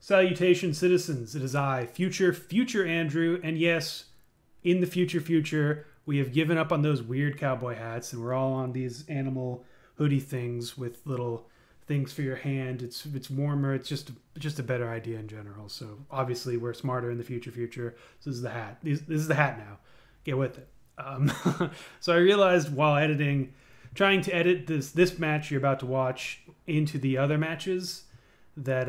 Salutations, citizens. It is I, future Andrew, and yes, in the future, we have given up on those weird cowboy hats, and we're all on these animal hoodie things with little things for your hand. It's warmer. It's just a better idea in general. So obviously, we're smarter in the future. So this is the hat. This is the hat now. Get with it. So I realized while trying to edit this match you're about to watch into the other matches that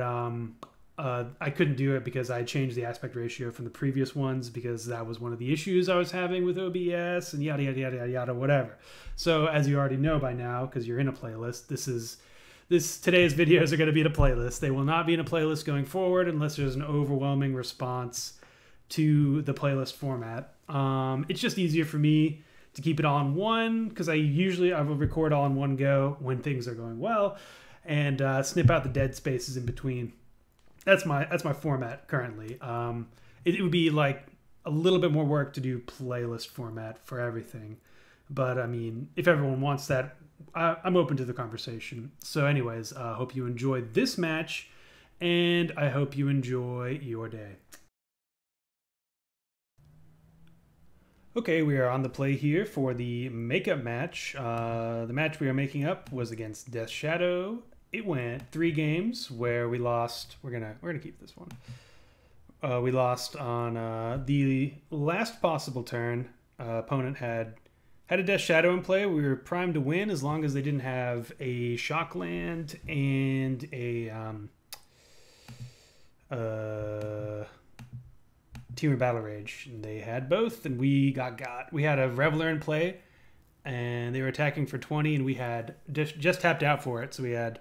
I couldn't do it because I changed the aspect ratio from the previous ones because that was one of the issues I was having with OBS and yada yada yada yada whatever. So as you already know by now, because you're in a playlist, today's videos are going to be in a playlist. They will not be in a playlist going forward unless there's an overwhelming response to the playlist format. It's just easier for me to keep it all in one because I will record all in one go when things are going well and snip out the dead spaces in between. That's my format currently. It would be like a little bit more work to do playlist format for everything, but I mean, if everyone wants that, I'm open to the conversation. So anyways, I hope you enjoyed this match, and I hope you enjoy your day. Okay, we are on the play here for the makeup match. The match we are making up was against Death Shadow. It went 3 games where we lost. We're gonna keep this one. We lost on the last possible turn. Opponent had a Death Shadow in play. We were primed to win as long as they didn't have a Shockland and a Team Battle Rage. And they had both, and we got. We had a Reveler in play, and they were attacking for 20, and we had just tapped out for it. So we had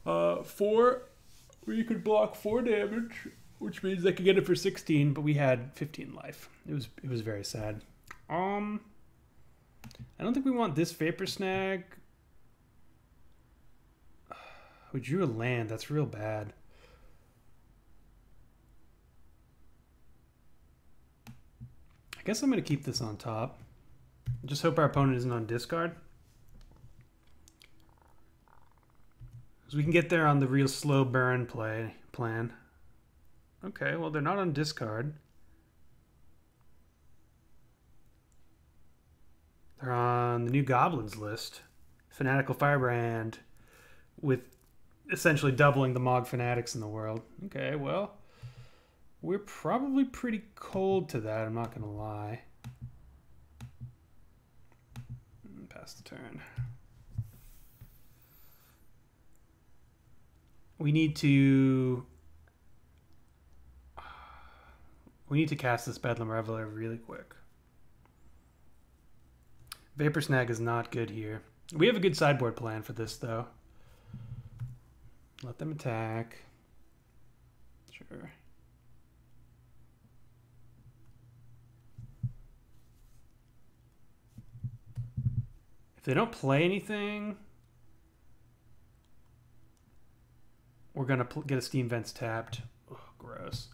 4. We could block 4 damage, which means they could get it for 16, but we had 15 life. It was very sad. I don't think we want this Vapor Snag. We drew a land. That's real bad. I guess I'm going to keep this on top. Just hope our opponent isn't on discard. So we can get there on the real slow burn plan. Okay, well, they're not on discard. They're on the new Goblins list. Fanatical Firebrand with essentially doubling the Mog Fanatics in the world. Okay, well, we're probably pretty cold to that, I'm not going to lie. Pass the turn. We need to cast this Bedlam Reveler really quick. Vapor Snag is not good here. We have a good sideboard plan for this, though. Let them attack. Sure. If they don't play anything, we're going to get a Steam Vents tapped. Ugh, gross.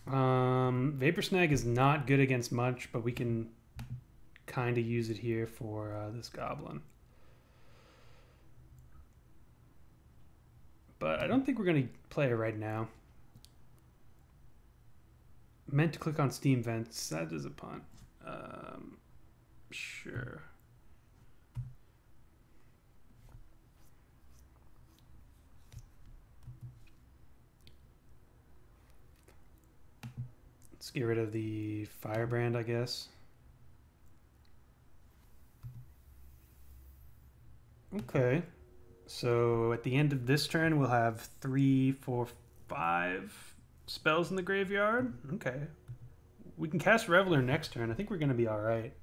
Vapor Snag is not good against much, but we can kind of use it here for this Goblin. But I don't think we're going to play it right now. Meant to click on Steam Vents. That is a punt. Sure. Let's get rid of the Firebrand, I guess. Okay. So at the end of this turn, we'll have 3, 4, 5 spells in the graveyard. Okay. We can cast Reveler next turn. I think we're going to be all right.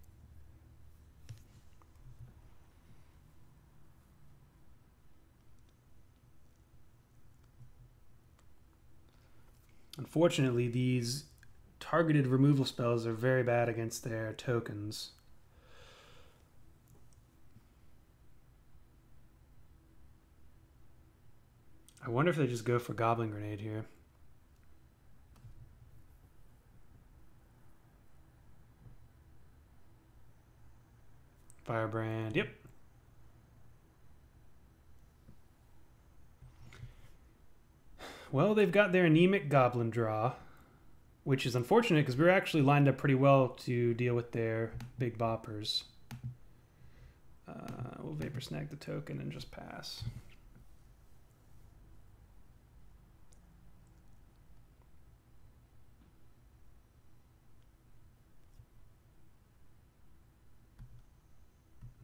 Unfortunately, these targeted removal spells are very bad against their tokens. I wonder if they just go for Goblin Grenade here. Firebrand, yep. Well, they've got their anemic goblin draw, which is unfortunate because we were actually lined up pretty well to deal with their big boppers. We'll Vapor Snag the token and just pass.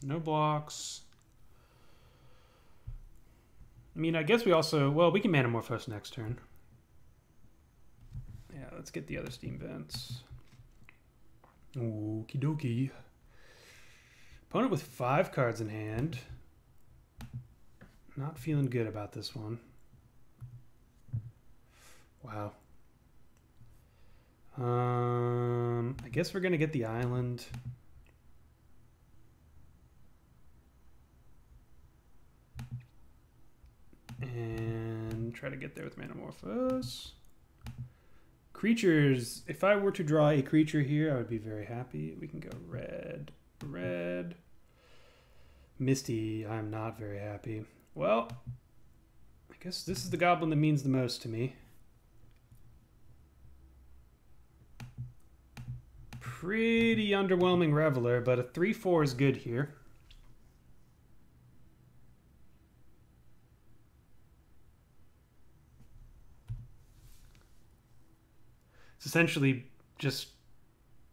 No blocks. I mean, I guess we also... Well, we can Manamorphose next turn. Yeah, let's get the other Steam Vents. Okie dokie. Opponent with 5 cards in hand. Not feeling good about this one. Wow. I guess we're going to get the island. And try to get there with Manamorphose. Creatures. If I were to draw a creature here, I would be very happy. We can go red, red. Misty, I'm not very happy. Well, I guess this is the goblin that means the most to me. Pretty underwhelming Reveler, but a 3/4 is good here. It's essentially just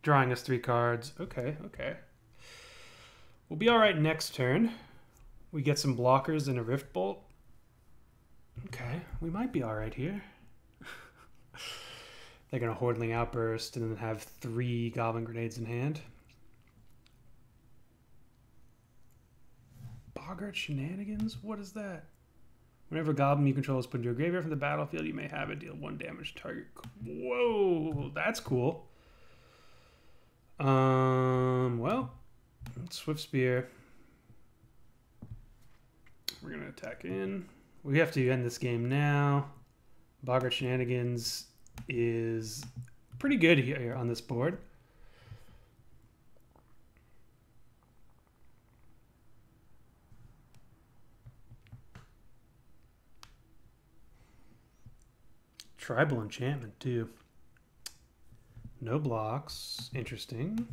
drawing us 3 cards. Okay, okay. We'll be all right next turn. We get some blockers and a Rift Bolt. Okay, we might be all right here. They're going to Hordling Outburst and then have 3 Goblin Grenades in hand. Boggart Shenanigans? What is that? Whenever a goblin you control is put into a graveyard from the battlefield, you may have it deal 1 damage to target. Whoa, that's cool. Well, Swift Spear. We're gonna attack in. We have to end this game now. Boggart Shenanigans is pretty good here on this board. Tribal Enchantment, too. No blocks. Interesting.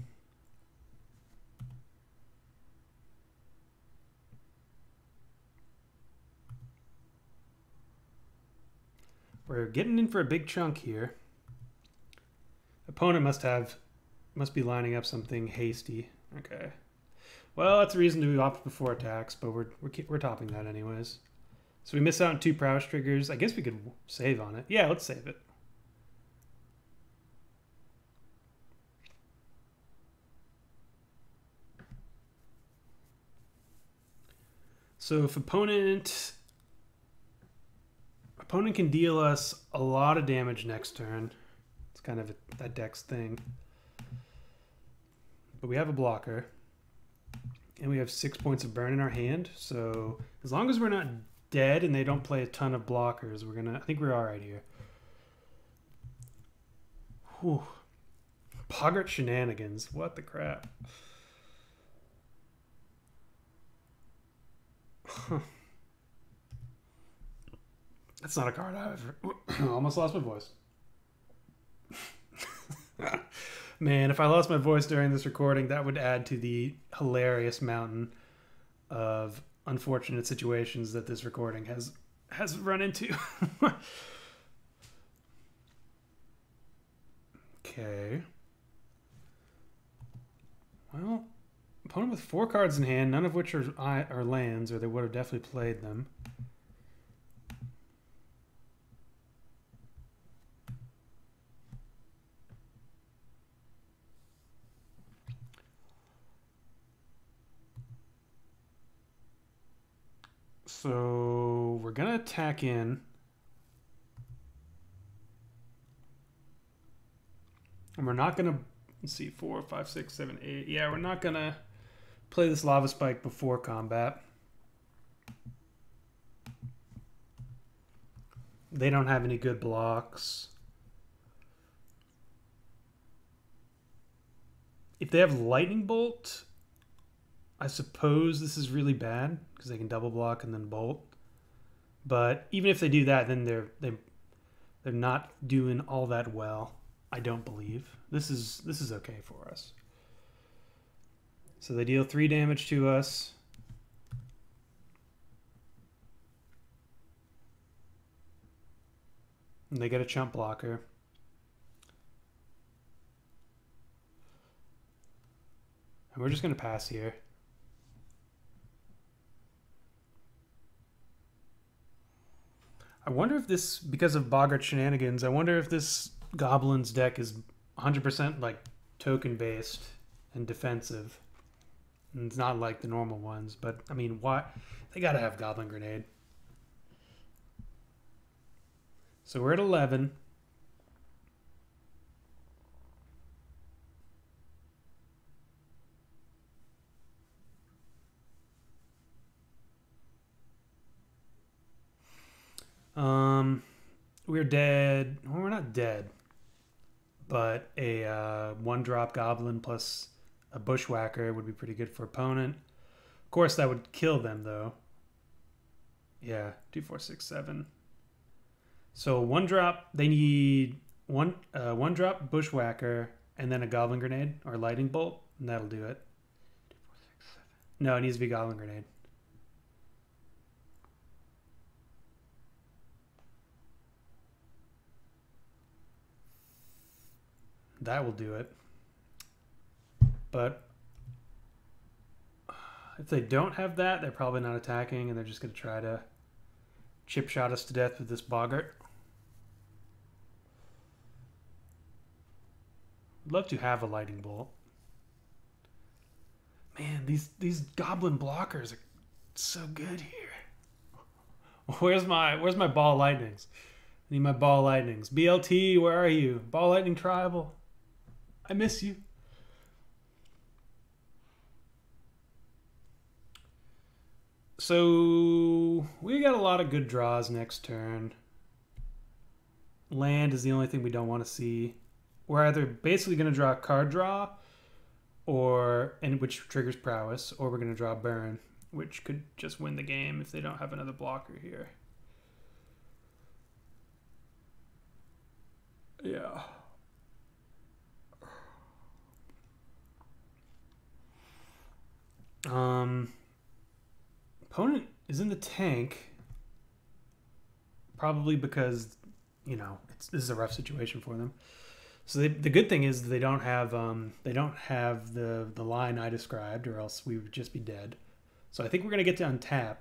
We're getting in for a big chunk here. Opponent must be lining up something hasty. Okay. Well, that's a reason to opt before attacks, but we're topping that anyways. So we miss out on 2 prowess triggers. I guess we could save on it. Yeah, let's save it. So if opponent can deal us a lot of damage next turn. It's kind of that deck's thing. But we have a blocker. And we have 6 points of burn in our hand. So as long as we're not dead and they don't play a ton of blockers, I think we're all right here. Whew. Boggart Shenanigans. What the crap? Huh. That's not a card I've ever... Almost lost my voice. Man, if I lost my voice during this recording, that would add to the hilarious mountain of unfortunate situations that this recording has run into. Okay. Well, opponent with 4 cards in hand, none of which are lands, or they would have definitely played them. So we're going to attack in. And we're not going to, let's see, 4, 5, 6, 7, 8. Yeah, we're not going to play this Lava Spike before combat. They don't have any good blocks. If they have Lightning Bolt, I suppose this is really bad because they can double block and then bolt. But even if they do that, then They're not doing all that well, I don't believe. This is okay for us. So they deal 3 damage to us. And they get a chump blocker. And we're just going to pass here. I wonder if this, because of Boggart Shenanigans, I wonder if this Goblins deck is 100% like token based and defensive. And it's not like the normal ones, but I mean, why? They got to have Goblin Grenade. So we're at 11. We're dead. Well, we're not dead, but a 1-drop Goblin plus a Bushwhacker would be pretty good for opponent. Of course, that would kill them though. Yeah, 2, 4, 6, 7. So 1-drop, they need 1-drop Bushwhacker and then a Goblin Grenade or Lightning Bolt, and that'll do it. 2, 4, 6, 7. No, it needs to be Goblin Grenade. That will do it. But if they don't have that, they're probably not attacking, and they're just going to try to chip shot us to death with this Boggart. I'd love to have a Lightning Bolt. Man, these Goblin blockers are so good here. Where's my Ball Lightnings? I need my Ball Lightnings. BLT, where are you? Ball Lightning Tribal. I miss you. So we got a lot of good draws next turn. Land is the only thing we don't want to see. We're either basically going to draw a card draw, which triggers prowess, or we're going to draw a burn, which could just win the game if they don't have another blocker here. Yeah. Opponent is in the tank, probably because, you know, this is a rough situation for them. So the good thing is they don't have the line I described, or else we would just be dead. So I think we're gonna get to untap.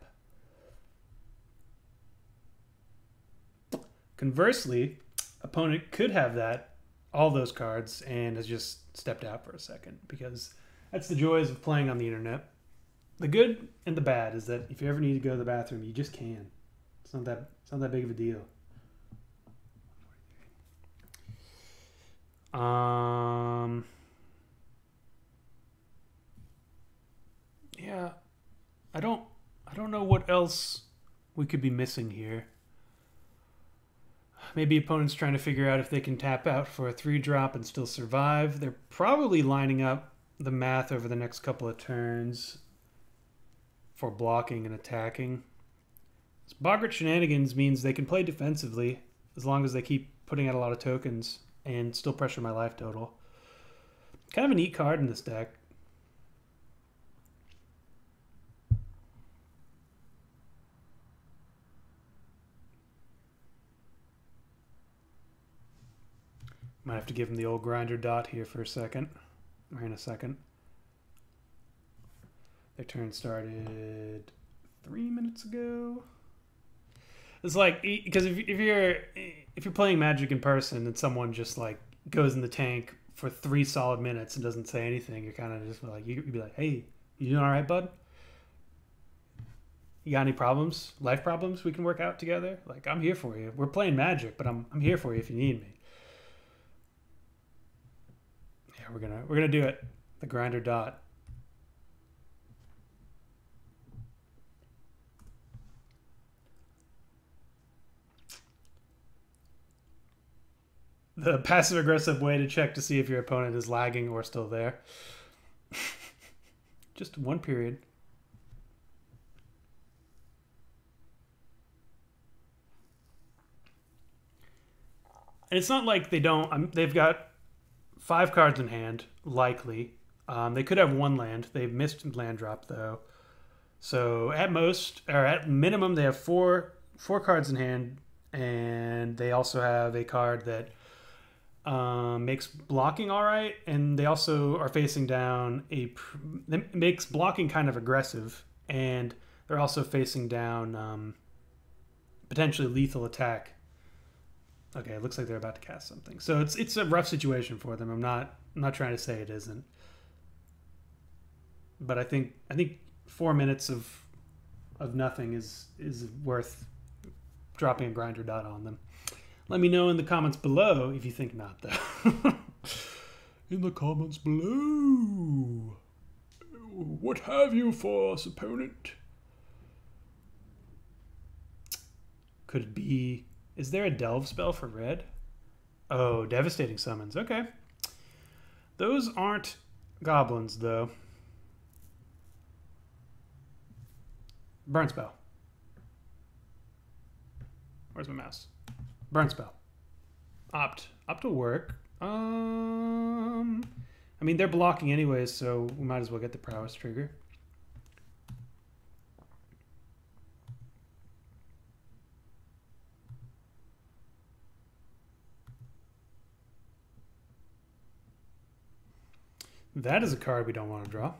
Conversely, opponent could have all those cards, and has just stepped out for a second, because that's the joys of playing on the internet. The good and the bad is that if you ever need to go to the bathroom, you just can. It's not that big of a deal. Yeah, I don't know what else we could be missing here. Maybe opponents trying to figure out if they can tap out for a 3-drop and still survive. They're probably lining up the math over the next couple of turns for blocking and attacking. Boggart Shenanigans means they can play defensively as long as they keep putting out a lot of tokens and still pressure my life total. Kind of a neat card in this deck. Might have to give him the old grinder dot here for a second. Or in a second. Their turn started 3 minutes ago. It's like, because if you're playing Magic in person and someone just like goes in the tank for 3 solid minutes and doesn't say anything, you're kind of just like, you'd be like, hey, you doing all right, bud? You got any problems, life problems we can work out together? Like, I'm here for you. We're playing Magic, but I'm here for you if you need me. Yeah, we're gonna do it. The grinder dot. The passive-aggressive way to check to see if your opponent is lagging or still there. Just one period. And it's not like they don't. They've got 5 cards in hand, likely. They could have 1 land. They've missed land drop though. So at most, or at minimum, they have four cards in hand, and they also have a card that makes blocking all right, and they also are facing down that makes blocking kind of aggressive, and they're also facing down potentially lethal attack. Okay, it looks like they're about to cast something, so it's a rough situation for them. I'm not trying to say it isn't, but I think 4 minutes of nothing is worth dropping a grinder dot on them. Let me know in the comments below if you think not, though. In the comments below. What have you for us, opponent? Could it be... Is there a delve spell for red? Oh, devastating summons. Okay. Those aren't goblins, though. Burn spell. Where's my mouse? Burn spell. Opt will work. I mean, they're blocking anyways, so we might as well get the prowess trigger. That is a card we don't want to draw.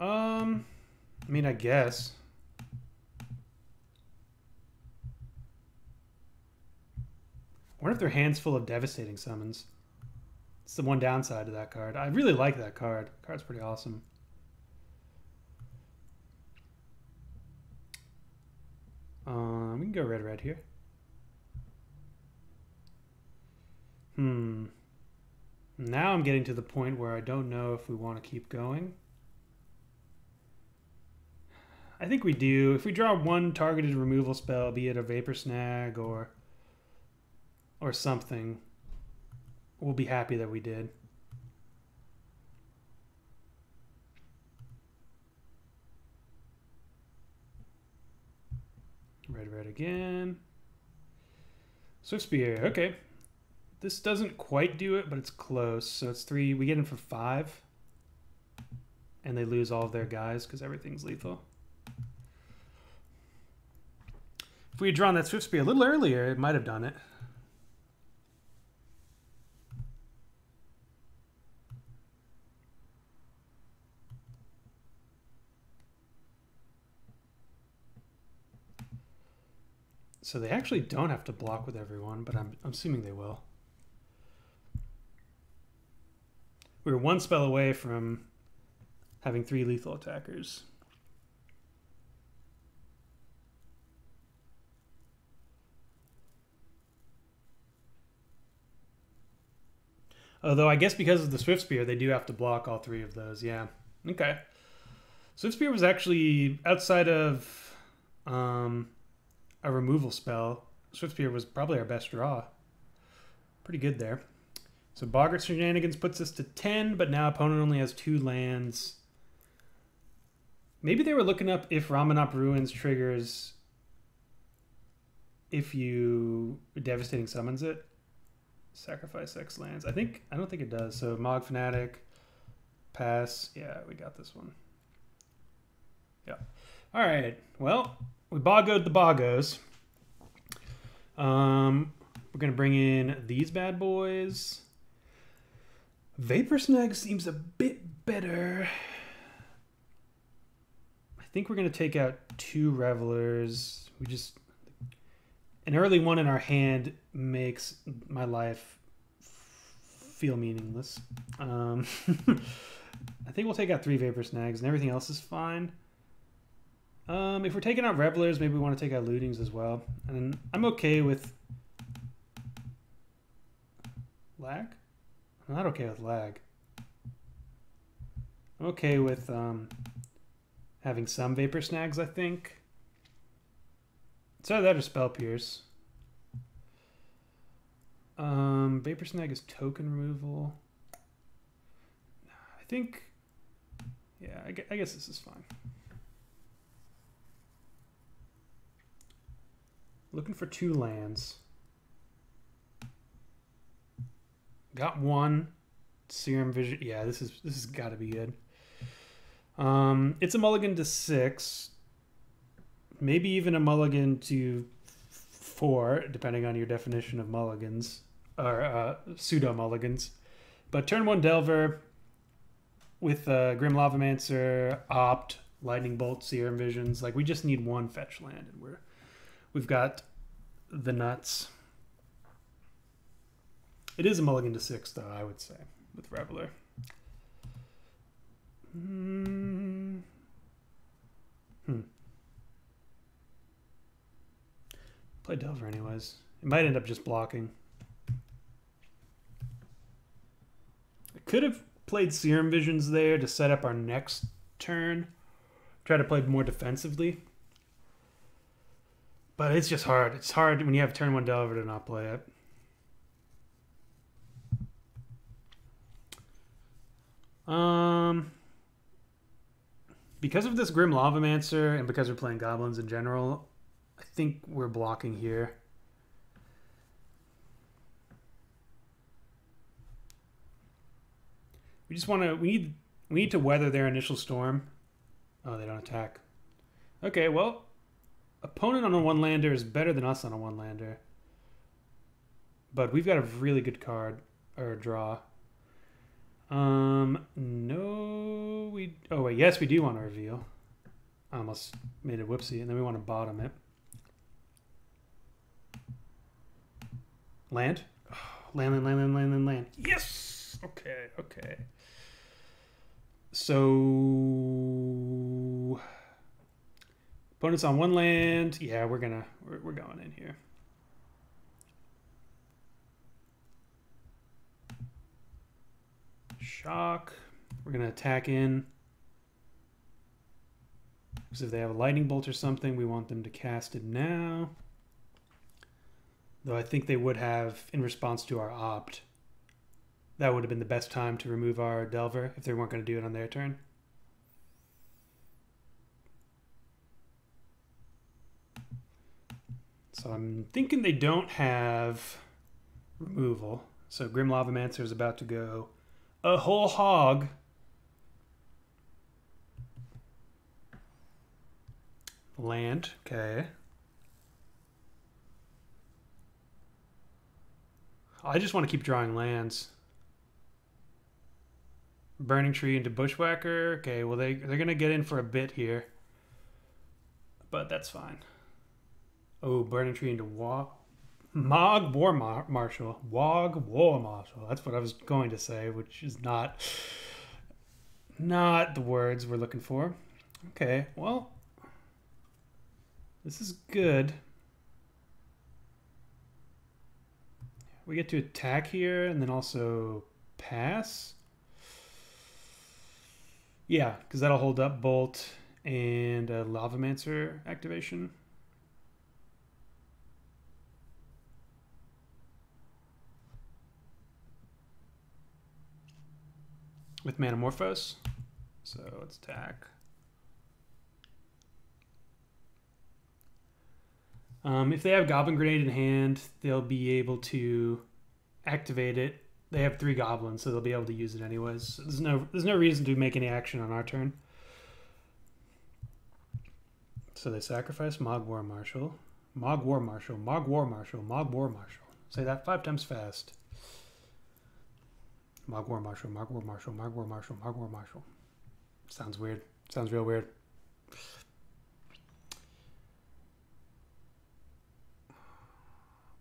I mean, I guess. I wonder if their hand's full of devastating summons. It's the one downside to that card. I really like that card. The card's pretty awesome. We can go red here. Now I'm getting to the point where I don't know if we want to keep going. I think we do. If we draw 1 targeted removal spell, be it a Vapor Snag or something, we'll be happy that we did. Red again. Swift Spear, okay. This doesn't quite do it, but it's close. So it's 3, we get in for 5. And they lose all of their guys because everything's lethal. If we had drawn that Swift Spear a little earlier, it might have done it. So they actually don't have to block with everyone, but I'm assuming they will. We were 1 spell away from having 3 lethal attackers. Although I guess because of the Swift Spear, they do have to block all 3 of those. Yeah. Okay. Swift Spear was actually outside of a removal spell. Swift Spear was probably our best draw. Pretty good there. So Boggart Shenanigans puts us to 10, but now opponent only has 2 lands. Maybe they were looking up if Ramanop Ruins triggers if you Devastating Summons it. Sacrifice X lands. I don't think it does. So Mog Fanatic, pass. Yeah, we got this one. Yeah. All right. Well, we boggoed the boggos. We're gonna bring in these bad boys. Vapor Snag seems a bit better. I think we're gonna take out 2 Revelers. An early one in our hand makes my life feel meaningless. I think we'll take out 3 Vapor Snags and everything else is fine. If we're taking out Revelers, maybe we want to take out Lootings as well. And I'm okay with lag. I'm not okay with lag. I'm okay with having some Vapor Snags, I think. So that or Spell Pierce. Vapor Snag is token removal. I think, yeah, I guess this is fine. Looking for 2 lands. Got 1. Serum Vision. Yeah, this has got to be good. It's a mulligan to 6. Maybe even a mulligan to 4, depending on your definition of mulligans or pseudo mulligans. But turn 1 Delver with Grim Lavamancer, Opt, Lightning Bolt, Serum Visions. Like, we just need 1 fetch land, and we've got the nuts. It is a mulligan to 6, though, I would say, with Reveler. Play Delver anyways. It might end up just blocking. I could have played Serum Visions there to set up our next turn. Try to play more defensively. But it's just hard. It's hard when you have turn 1 Delver to not play it. Because of this Grim Lavamancer and because we're playing Goblins in general, I think we're blocking here. We just want to, we need to weather their initial storm. Oh, they don't attack. Okay, well, opponent on a 1-lander is better than us on a 1-lander. But we've got a really good card, or draw. No, oh wait, yes, we do want to reveal. I almost made a whoopsie, and then we want to bottom it. Land? Oh, land. Yes! Okay, okay. So opponent's on 1 land. Yeah, we're going in here. Shock. We're going to attack in. Because if they have a lightning bolt or something, we want them to cast it now. Though I think they would have in response to our opt. That would have been the best time to remove our Delver if they weren't going to do it on their turn. So I'm thinking they don't have removal. So Grim Lavamancer is about to go a whole hog. Land, okay. I just want to keep drawing lands. Burning Tree into Bushwhacker. Okay, well they're gonna get in for a bit here, but that's fine. Oh, Burning Tree into Mog War Marshal. Wog War Marshal. That's what I was going to say, which is not the words we're looking for. Okay, well, this is good. We get to attack here and then also pass. Yeah, because that'll hold up Bolt and Lavamancer activation. With Manamorphose. So let's attack. If they have Goblin Grenade in hand, they'll be able to activate it. They have 3 goblins, so they'll be able to use it anyways. So there's no reason to make any action on our turn. So they sacrifice Mog War Marshal. Mog War Marshal. Mog War Marshal. Mog War Marshal. Say that 5 times fast. Mog War Marshal. Mog War Marshal. Mog War Marshal. Mog War Marshal. Sounds weird. Sounds real weird.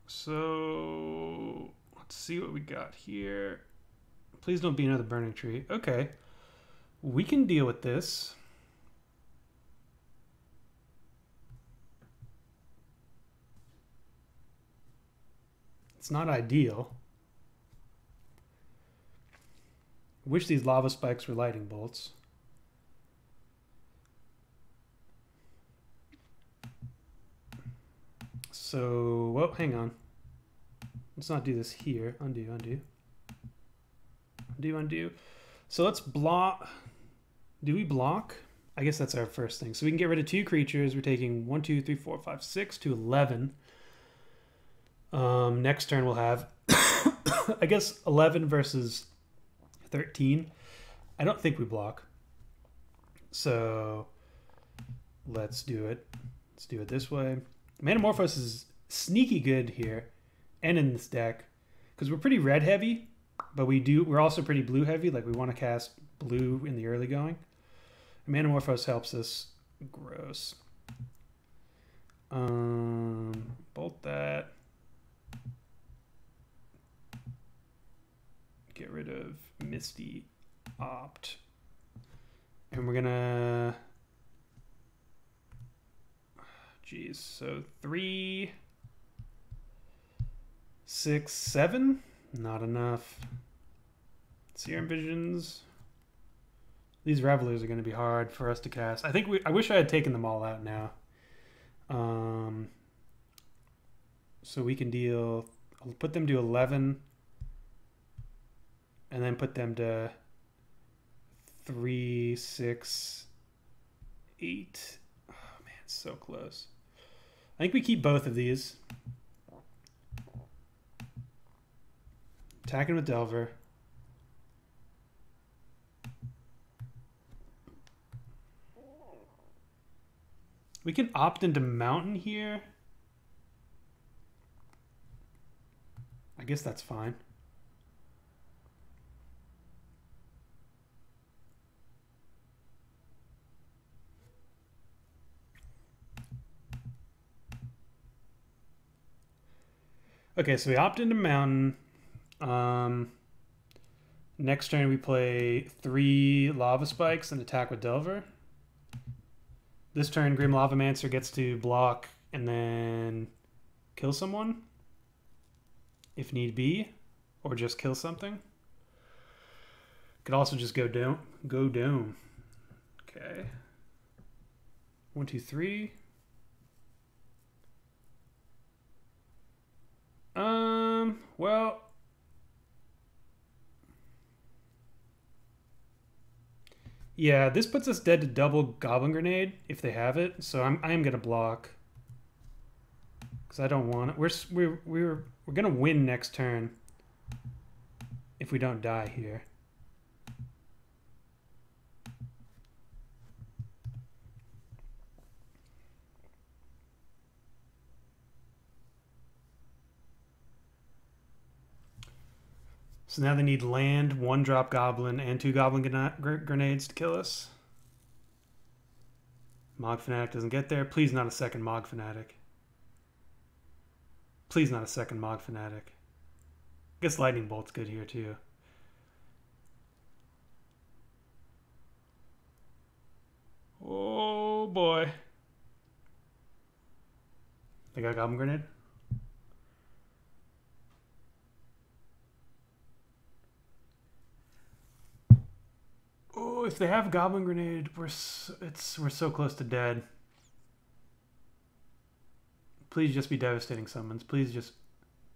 So let's see what we got here. Please don't be another Burning Tree. Okay. We can deal with this. It's not ideal. Wish these lava spikes were lightning bolts. So, well, hang on. Let's not do this here. Undo, undo. Undo, undo. So let's block. Do we block? I guess that's our first thing. So we can get rid of 2 creatures. We're taking 1, 2, 3, 4, 5, 6 to 11. Next turn we'll have, I guess, 11 versus 13. I don't think we block. So let's do it. Let's do it this way. Manamorphose is sneaky good here and in this deck because we're pretty red heavy, but we're also pretty blue heavy. Like we want to cast blue in the early going. Manamorphose helps us. Gross. Bolt that. Get rid of Misty Opt. And we're gonna, geez, so 3, 6, 7, not enough. Serum Visions. These Revelers are gonna be hard for us to cast. I wish I had taken them all out now. So we can deal, I'll put them to 11 and then put them to 3, 6, 8. Oh man, so close. I think we keep both of these. Attacking with Delver. We can opt into Mountain here. I guess that's fine. Okay, so we opt into Mountain. Next turn we play 3 Lava Spikes and attack with Delver. This turn Grim Lavamancer gets to block and then kill someone if need be, or just kill something. Could also just go down. Go down. Okay. 1, 2, 3. Well, yeah, this puts us dead to double Goblin Grenade if they have it. So I am gonna block because I don't want it. We're gonna win next turn if we don't die here. So now they need land, 1-drop Goblin, and 2 Goblin Grenades to kill us. Mog Fanatic doesn't get there. Please not a second Mog Fanatic. Please not a second Mog Fanatic. I guess Lightning Bolt's good here too. Oh boy. They got Goblin Grenade? Oh, if they have Goblin Grenade, we're so close to dead. Please just be devastating summons. Please just...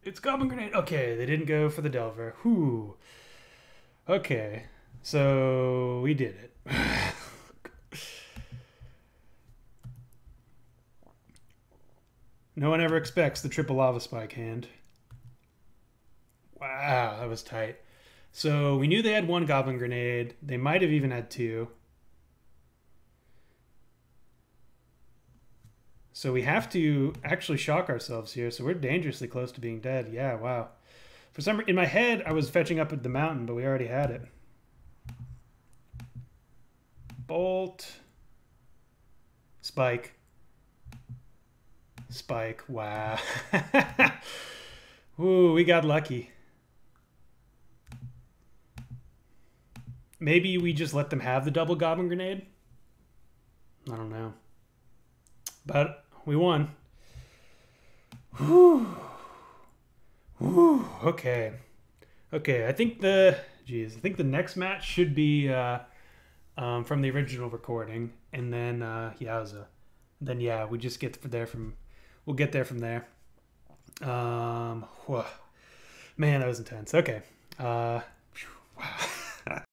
It's Goblin Grenade! Okay, they didn't go for the Delver. Whew. Okay, so we did it. No one ever expects the triple Lava Spike hand. Wow, that was tight. So we knew they had 1 Goblin Grenade. They might have even had 2. So we have to actually shock ourselves here. So we're dangerously close to being dead. Yeah, wow. For some reason, in my head, I was fetching up at the mountain, but we already had it. Bolt. Spike. Spike. Wow. Ooh, we got lucky. Maybe we just let them have the double Goblin Grenade? I don't know. But we won. Whew. Whew. Okay. Okay, I think the next match should be from the original recording, and then Yowza. Then yeah, we just get we'll get there from there. Whew. Man, that was intense. Okay. Wow.